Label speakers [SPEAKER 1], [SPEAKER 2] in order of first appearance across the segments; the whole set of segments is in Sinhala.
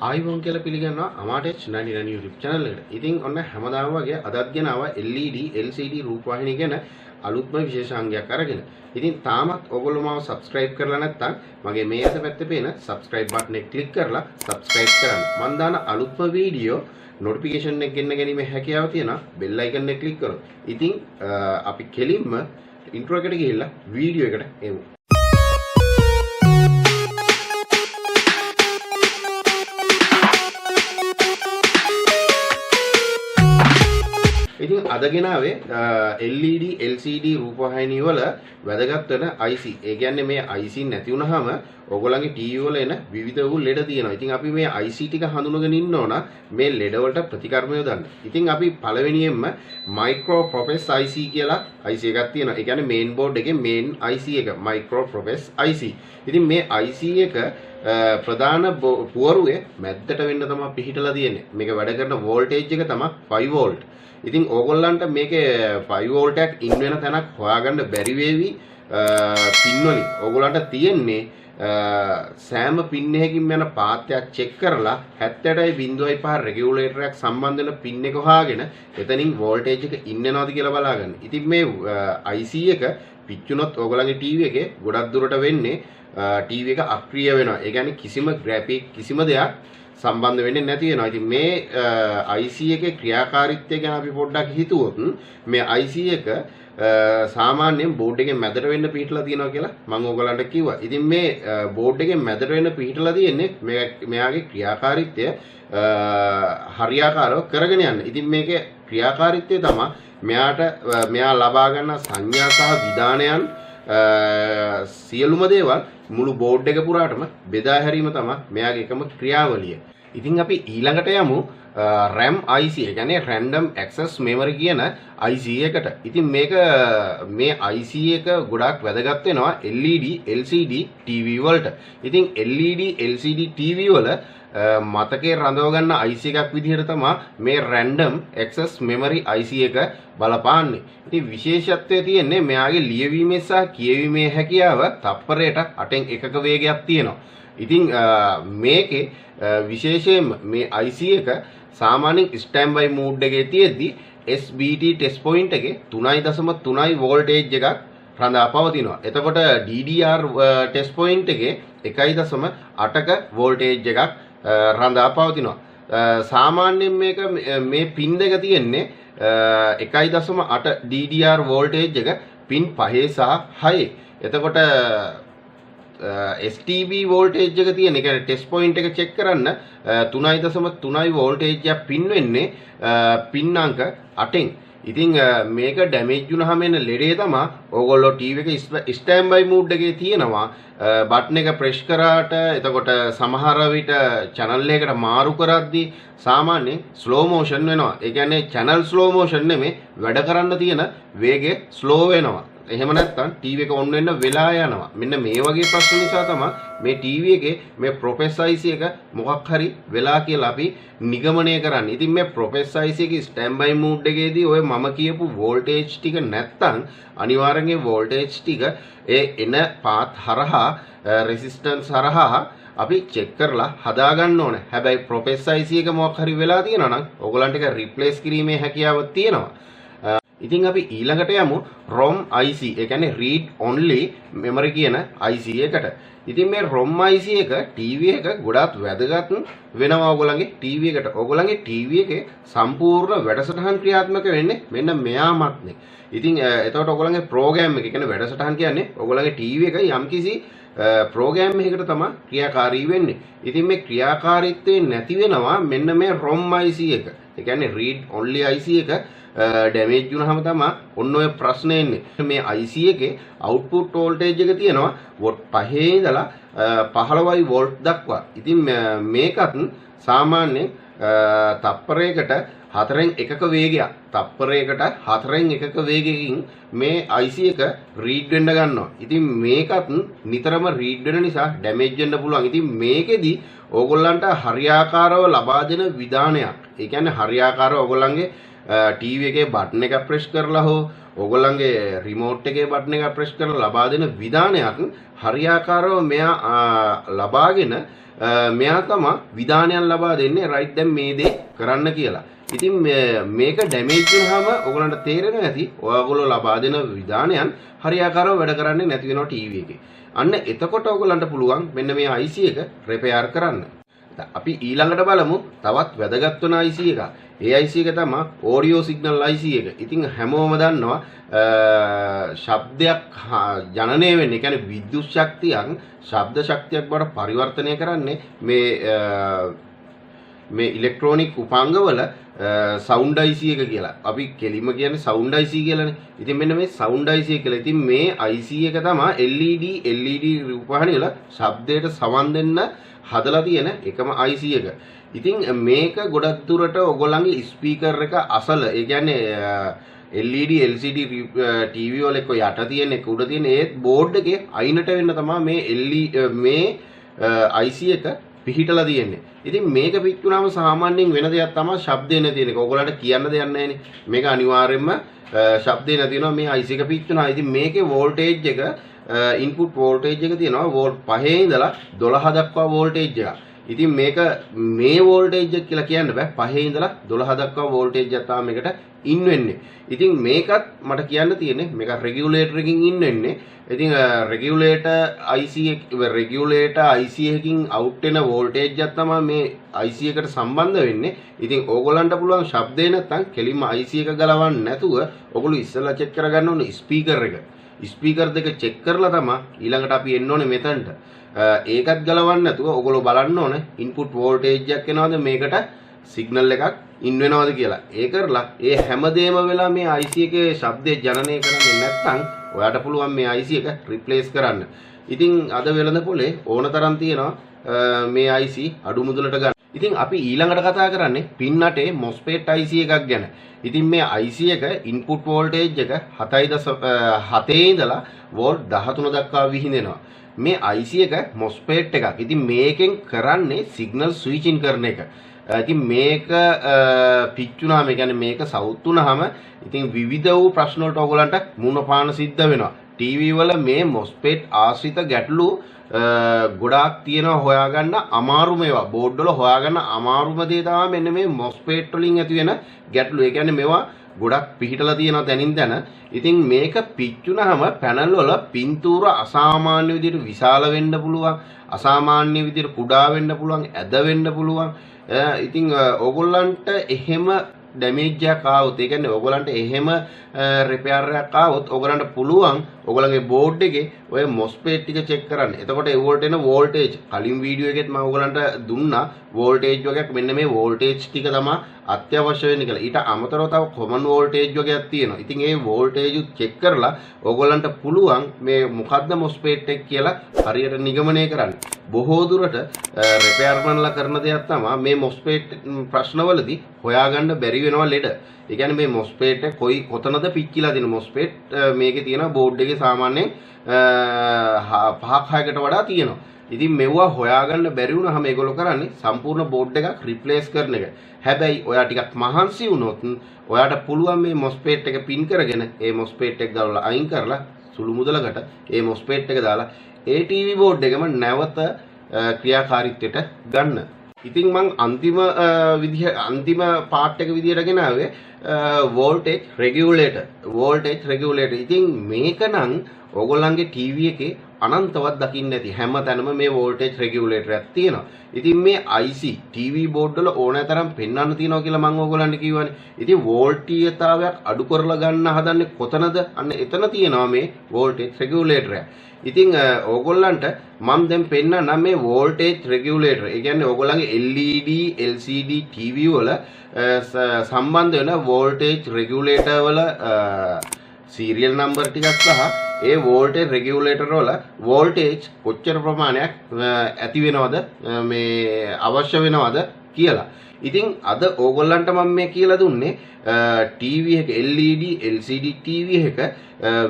[SPEAKER 1] ආයිබෝන් කියලා පිළිගන්නවා අමාටෙච් 99 YouTube channel එකට. ඉතින් ඔන්න හැමදාම වගේ අදත් ගෙන ආවා LED LCD රූපවාහිනිය ගැන අලුත්ම විශේෂාංගයක් අරගෙන. ඉතින් තාමත් ඔයගොල්ලෝ මාව subscribe කරලා නැත්නම් මගේ මේ අත පැත්තේ පේන subscribe button එක click කරලා subscribe කරන්න. මම දාන අලුත්ම වීඩියෝ notification එක ගෙන්න ගැනීම හැකියාව තියෙනවා. bell icon එක click කරොත්. ඉතින් අපි කෙලින්ම intro එකට ගිහිල්ලා වීඩියෝ එකට එමු. ඉතින් අද ගෙනාවේ LED LCD රූපවාහිනිය වල වැදගත් වෙන IC. ඒ කියන්නේ මේ IC නැති වුනහම ඔයගොල්ලන්ගේ TV වල එන විවිධ වූ ලෙඩ තියෙනවා. ඉතින් අපි මේ IC ටික හඳුනගෙන ඉන්න ඕන මේ ලෙඩ වලට ප්‍රතිකර්ම යොදන්න. ඉතින් අපි පළවෙනියෙන්ම micro process IC කියලා IC එකක් තියෙනවා. ඒ කියන්නේ main board එකේ main IC එක micro process IC. ඉතින් මේ IC එක ප්‍රධාන පුවරුවේ මැද්දට වෙන්න තමයි පිහිටලා තියෙන්නේ. මේක වැඩ කරන voltage එක තමයි 5 volt. ඉතින් ඕගොල්ලන්ට මේකේ 5 volt එකක් ඉන් වෙන තැනක් හොයාගන්න බැරි වේවි පින් වලින්. ඕගොල්ලන්ට තියෙන්නේ සෑම පින් එකකින් යන පාත්යක් චෙක් කරලා 70.5 රෙගියුලේටර් එකක් සම්බන්ධ වෙන පින් එක හොයාගෙන එතනින් voltage එක ඉන් වෙනවද කියලා බලාගන්න. ඉතින් මේ IC එක පිච්චුනොත් ඕගොල්ලන්ගේ TV එකේ ගොඩක් දුරට වෙන්නේ TV එක අක්‍රිය වෙනවා. ඒ කියන්නේ කිසිම graphic කිසිම දෙයක් සම්බන්ධ වෙන්නේ නැති වෙනවා. ඉතින් මේ IC එකේ ක්‍රියාකාරීත්වය ගැන අපි පොඩ්ඩක් හිතුවොත් මේ IC එක සාමාන්‍යයෙන් බෝඩ් එකේ මැදට වෙන්න පිහිටලා තියෙනවා කියලා මම ඔයගලන්ට කිව්වා. ඉතින් මේ බෝඩ් එකේ මැදට වෙන්න පිහිටලා තියෙන්නේ මෙයාගේ ක්‍රියාකාරීත්වය හරියාකාරව කරගෙන යන්න. ඉතින් මේකේ ක්‍රියාකාරීත්වය තමයි මෙයා ලබා ගන්න සංඥා සහ විධානයන් සියලුම දේවල් මුළු බෝඩ් එක පුරාටම බෙදා හැරීම තමයි මෙයාගේ එකම ක්‍රියාවලිය. ඉතින් අපි ඊළඟට යමු RAM IC, ඒ කියන්නේ random access memory කියන IC එකට. ඉතින් මේ IC එක ගොඩාක් වැදගත් වෙනවා LED LCD TV වලට. ඉතින් LED LCD TV වල මතකේ රඳව ගන්න IC එකක් විදිහට තමයි මේ random access memory IC එක බලපාන්නේ. ඉතින් විශේෂත්වය තියෙන්නේ මෙයාගේ ලියවීමේ සහ කියවීමේ හැකියාව තප්පරයට 8න් එකක වේගයක් තියෙනවා. ඉතින් මේකේ විශේෂයෙන්ම මේ IC එක සාමාන්‍යයෙන් ස්ටෑන්ඩ්බයි මෝඩ් එකේ තියෙද්දි SBT ටෙස්ට් පොයින්ට් එකේ 3.3 වෝල්ටේජ් එකක් රඳා පවතිනවා. එතකොට DDR ටෙස්ට් පොයින්ට් එකේ 1.8ක වෝල්ටේජ් එකක් රඳා පවතිනවා. සාමාන්‍යයෙන් මේ පින් දෙක තියෙන්නේ 1.8 DDR වෝල්ටේජ් එක පින් 5 සහ 6. එතකොට STB වෝල්ටේජ් එක තියෙන, ඒ කියන්නේ ටෙස්ට් පොයින්ට් එක චෙක් කරන්න 3.3 වෝල්ටේජ් එක පින් වෙන්නේ පින් අංක 8න්. ඉතින් මේක ඩැමේජ් වුණාම එන ලෙඩේ තමයි ඕගොල්ලෝ TV එක ස්ටෑන්ඩ්බයි මෝඩ් එකේ තියෙනවා. බටන් එක ප්‍රෙස් කරාට එතකොට සමහර විට channel එකකට මාරු කරද්දී සාමාන්‍යයෙන් ස්ලෝ මෝෂන් වෙනවා. ඒ කියන්නේ channel ස්ලෝ මෝෂන් නෙමෙයි, වැඩ කරන්න තියෙන වේගය ස්ලෝ වෙනවා. එහෙම නැත්නම් TV එක on වෙන්න වෙලා යනවා. මෙන්න මේ වගේ ප්‍රශ්න නිසා තමයි මේ TV එකේ මේ process IC එක මොකක් හරි වෙලා කියලා අපි නිගමනය කරන්නේ. ඉතින් මේ process IC එකේ standby mode එකේදී ඔය මම කියපු voltage ටික නැත්නම් අනිවාර්යයෙන් voltage ටික ඒ එන path හරහා resistance හරහා අපි check කරලා හදා ගන්න ඕනේ. හැබැයි process IC එක මොකක් හරි වෙලා තියෙනවා නම් ඔයගලන්ට ඒක replace කිරීමේ හැකියාවක් තියෙනවා. ඉතින් අපි ඊළඟට යමු ROM IC, ඒ කියන්නේ read only memory කියන IC එකට. ඉතින් මේ ROM IC එක TV එක ගොඩාක් වැදගත් වෙනවා ඔයගොල්ලන්ගේ TV එකට. ඔයගොල්ලන්ගේ TV එකේ සම්පූර්ණ වැඩසටහන් ක්‍රියාත්මක වෙන්නේ මෙන්න මෙයාමත්නේ. ඉතින් එතකොට ඔයගොල්ලන්ගේ ප්‍රෝග්‍රෑම් එක, කියන්නේ වැඩසටහන් කියන්නේ ඔයගොල්ලන්ගේ TV එක යම්කිසි ප්‍රෝග්‍රෑම් එකකට තමයි ක්‍රියාකාරී වෙන්නේ. ඉතින් මේ ක්‍රියාකාරීත්වය නැති වෙනවා මෙන්න මේ ROM IC එක. ඒ කියන්නේ read only IC එක ඩැමේජ් වුණාම තමයි ඔන්න ඔය ප්‍රශ්නේ එන්නේ. මේ IC එකේ output voltage එක තියෙනවා වොට් 5 ඉඳලා 15 වෝල්ට් දක්වා. ඉතින් මේකත් සාමාන්‍යයෙන් තප්පරයකට 4න් එකක වේගයක්. තප්පරයකට 4න් එකක වේගයකින් මේ IC එක රීඩ් වෙන්න ගන්නවා. ඉතින් මේකත් නිතරම රීඩ් වෙන නිසා ඩැමේජ් වෙන්න පුළුවන්. ඉතින් මේකෙදි ඕගොල්ලන්ට හරියාකාරව ලබා දෙන විධානයක්. ඒ කියන්නේ හරියාකාරව ඕගොල්ලන්ගේ ටීවී එකේ බටන් එක ප්‍රෙස් කරලා හෝ ඕගොල්ලන්ගේ රිමෝට් එකේ බටන් එක ප්‍රෙස් කරලා ලබා දෙන විධානයක් හරියාකාරව මෙයා ලබාගෙන මෙයා තමයි විධානයක් ලබා දෙන්නේ රයිට් දැන් මේ දේ කරන්න කියලා. ඉතින් මේක ඩැමේජ් වුනහම ඔයගොල්ලන්ට තේරෙනවා ඇති ඔයගොල්ලෝ ලබා දෙන විධානයන් හරියාකාරව වැඩ කරන්නේ නැති වෙනවා ටීවී එකේ. අන්න එතකොට ඔයගොල්ලන්ට පුළුවන් මෙන්න මේ IC එක රිපෙයාර් කරන්න. අපි ඊළඟට බලමු තවත් වැදගත් වෙන IC එකක්. ඒ IC එක තමයි ඔඩියෝ සිග්නල් IC එක. ඉතින් හැමෝම දන්නවා ශබ්දයක් ජනනය වෙන්නේ, ඒ කියන්නේ විද්‍යුත් ශක්තියක් ශබ්ද ශක්තියක් බවට පරිවර්තනය කරන්නේ මේ ඉලෙක්ට්‍රොනික උපාංගවල සවුන්ඩ් IC එක කියලා. අපි කෙලිම කියන්නේ සවුන්ඩ් IC කියලානේ. ඉතින් මෙන්න මේ සවුන්ඩ් IC එක කියලා. ඉතින් මේ IC එක තමයි LED රූපවාහිනිය වල ශබ්දයට සවන් දෙන්න හදලා තියෙන එකම IC එක. ඉතින් මේක ගොඩක් දුරට ඔයගොල්ලන්ගේ ස්පීකර් එක අසල, ඒ කියන්නේ LED LCD TV වල එක යට තියෙන එක උඩ තියෙන ඒ බෝඩ් එකේ අයිනට වෙන්න තමයි මේ IC එක පිහිටලා තියෙන්නේ. ඉතින් මේක පිච්චුනාම සාමාන්‍යයෙන් වෙන දෙයක් තමයි ශබ්දේ නැති එක. ඔයගොල්ලන්ට කියන්න දෙයක් නැහැනේ. මේක අනිවාර්යයෙන්ම ශබ්දේ නැති වෙනවා මේ IC එක පිච්චුනා. ඉතින් මේකේ වෝල්ටේජ් එක ඉන්පුට් වෝල්ටේජ් එක තියෙනවා වෝල්ට් 5 ඉඳලා 12 දක්වා වෝල්ටේජ් එකක්. ඉතින් මේක මේ වෝල්ටේජ් එක කියලා කියන්න බෑ. 5 ඉඳලා 12 දක්වා වෝල්ටේජ් එක තමයි මේකට ඉන් වෙන්නේ. ඉතින් මේකත් මට කියන්න තියෙන්නේ මේක රෙගියුලේටර් එකකින් ඉන් වෙන්නේ. ඉතින් රෙගියුලේටර් IC එකකින් අවුට් වෙන වෝල්ටේජ් එක තමයි මේ IC එකට සම්බන්ධ වෙන්නේ. ඉතින් ඕගොල්ලන්ට පුළුවන් ශබ්දේ නැත්තම් කෙලින්ම IC එක ගලවන්න නැතුව ඕගොල්ලෝ ඉස්සෙල්ලා චෙක් කරගන්න ඕනේ ස්පීකර් එක. ස්පීකර් දෙක චෙක් කරලා තමයි ඊළඟට අපි එන්න ඕනේ මෙතනට. ඒකත් ගලවන්න නැතුව ඔයගොල්ලෝ බලන්න ඕනේ ඉන්පුට් වෝල්ටේජ් එකක් එනවද මේකට සිග්නල් එකක් ඉන් වෙනවද කියලා. ඒ කරලා ඒ හැමදේම වෙලා මේ IC එකේ ශබ්දේ ජනනය කරන්නේ නැත්නම් ඔයාට පුළුවන් මේ IC එක රිප්ලේස් කරන්න. ඉතින් අද වෙළඳ පොලේ ඕන තරම් තියෙනවා මේ IC අඩු මුදලට ගන්න. ඉතින් අපි ඊළඟට කතා කරන්නේ පින් 8 MOSFET IC එකක් ගැන. ඉතින් මේ IC එක ඉන්පුට් වෝල්ටේජ් එක 7 ඉඳලා වෝල්ට් 13 දක්වා විහිදෙනවා. මේ IC එක MOSFET එකක්. ඉතින් මේකෙන් කරන්නේ සිග්නල් ස්විචින් කරන එක. ඉතින් මේක පිච්චුනාම, ඒ කියන්නේ මේක සවුත් වුනහම ඉතින් විවිධ වූ ප්‍රශ්න වලට ඔයගලන්ට මුහුණ පාන සිද්ධ වෙනවා. ටීවී වල මේ MOSFET ආශ්‍රිත ගැටලු ගොඩාක් තියෙනවා හොයාගන්න අමාරුම ඒවා. බෝඩ් වල හොයාගන්න අමාරුම දේ තමයි මෙන්න මේ MOSFET වලින් ඇති වෙන ගැටලු. ඒ කියන්නේ මේවා ගොඩක් පිහිටලා තියෙනවා තැනින් තැන. ඉතින් මේක පිච්චුනහම පැනල් වල පින්තූර අසාමාන්‍ය විදිහට විශාල වෙන්න පුළුවන්, අසාමාන්‍ය විදිහට කුඩා වෙන්න පුළුවන්, ඇද වෙන්න පුළුවන්. ඉතින් ඕගොල්ලන්ට එහෙම ඩැමේජ් එකක් ආවොත්, ඒ කියන්නේ ඕගොල්ලන්ට එහෙම රිපෙයාර් එකක් ආවොත් ඕගොල්ලන්ට පුළුවන් ඕගොල්ලන්ගේ බෝඩ් එකේ ඔය MOSFET ටික චෙක් කරන්න. එතකොට ඒ වෝල්ට එන වෝල්ටේජ් කලින් වීඩියෝ එකෙත් මම ඕගොල්ලන්ට දුන්නා වෝල්ටේජ් වගේක්. මෙන්න මේ වෝල්ටේජ් ටික තමයි අත්‍යවශ්‍ය වෙන්නේ කියලා. ඊට අමතරව තව කොමන් වෝල්ටේජ් වගේක් තියෙනවා. ඉතින් ඒ වෝල්ටේජ් චෙක් කරලා ඕගොල්ලන්ට පුළුවන් මේ මොකද්ද MOSFET එක කියලා හරියට නිගමනය කරන්න. බොහෝ දුරට රිපෙයාර්මන්ලා කරන දෙයක් තමයි මේ MOSFET ප්‍රශ්නවලදී හොයාගන්න බැරි වෙනවා ලෙඩ. ඒ කියන්නේ මේ MOSFET එක කොතනද පිච්චිලා තියෙන MOSFET මේකේ තියෙන බෝඩ් එකේ සාමාන්‍යයෙන් 5-6කට වඩා තියෙනවා. ඉතින් මෙවුවා හොයාගන්න බැරි වුණාම මේගොල්ලෝ කරන්නේ සම්පූර්ණ බෝඩ් එකක් රිප්ලේස් කරන එක. හැබැයි ඔයා ටිකක් මහන්සි වුණොත් ඔයාට පුළුවන් මේ MOSFET එක පින් කරගෙන ඒ MOSFET එක ගලවලා අයින් කරලා සුළු මුදලකට ඒ MOSFET එක දාලා ඒ ටීවී බෝඩ් එකම නැවත ක්‍රියාකාරීත්වයට ගන්න. ඉතින් මං අන්තිම පාර්ට් එක විදියට ගෙනාවේ වෝල්ටේජ් රෙගියුලේටර්. ඉතින් මේක නම් ඕගොල්ලන්ගේ ටීවී එකේ අනන්තවත් දකින්න ඇති. හැම තැනම මේ වෝල්ටේජ් රෙගියුලේටර් එකක් තියෙනවා. ඉතින් මේ IC ටීවී බෝඩ් වල ඕනෑතරම් පෙන්වන්න තියෙනවා කියලා මම ඕගොල්ලන්ට කිව්වනේ. ඉතින් වෝල්ටීයතාවයක් අඩු කරලා ගන්න හදන්නේ කොතනද? අන්න එතන තියෙනවා මේ වෝල්ටේජ් රෙගියුලේටර් එක. ඉතින් ඕගොල්ලන්ට මම දැන් පෙන්නන්නම් මේ වෝල්ටේජ් රෙගියුලේටර්. ඒ කියන්නේ ඕගොල්ලන්ගේ LED LCD TV වල සම්බන්ධ වෙන වෝල්ටේජ් රෙගියුලේටර් වල සීරියල් නම්බර් ටිකක් සහ ඒ වෝල්ටේජ් රෙගියුලේටර් වල වෝල්ටේජ් කොච්චර ප්‍රමාණයක් ඇති වෙනවද මේ අවශ්‍ය වෙනවද කියලා. ඉතින් අද ඕගොල්ලන්ට මම මේ කියලා දුන්නේ TV එක LED LCD TV එක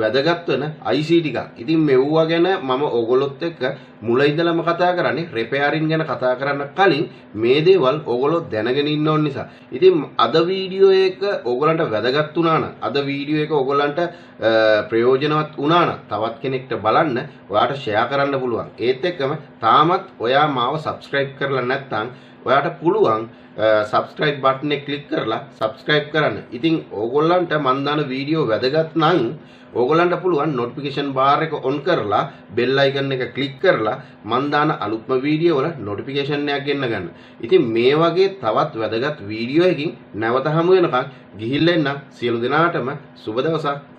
[SPEAKER 1] වැදගත් වෙන IC ටිකක්. ඉතින් මෙව්වා ගැන මම ඕගොල්ලොත් එක්ක මුල ඉඳලම කතා කරන්නේ රිපෙයාරින් ගැන කතා කරන්න කලින් මේ දේවල් ඕගොල්ලෝ දැනගෙන ඉන්න ඕන නිසා. ඉතින් අද වීඩියෝ එක ඕගොල්ලන්ට වැදගත් වුණා නම් අද වීඩියෝ එක ඕගොල්ලන්ට ප්‍රයෝජනවත් වුණා නම් තවත් කෙනෙක්ට බලන්න ඔයාට ෂෙයා කරන්න පුළුවන්. ඒත් එක්කම තාමත් ඔයා මාව subscribe කරලා නැත්නම් ඔයාට පුළුවන් subscribe button එක click කරලා subscribe කරන්න. ඉතින් ඕගොල්ලන්ට මන් දාන වීඩියෝ වැදගත් නම් ඕගොල්ලන්ට පුළුවන් notification bar එක on කරලා bell icon එක click කරලා මන් දාන අලුත්ම වීඩියෝ වල notification එකක් ගෙන්න ගන්න. ඉතින් මේ වගේ තවත් වැදගත් වීඩියෝ එකකින් නැවත හමු වෙනකන් ගිහිල්ලා එන්න. සියලු දෙනාටම සුබ දවසක්.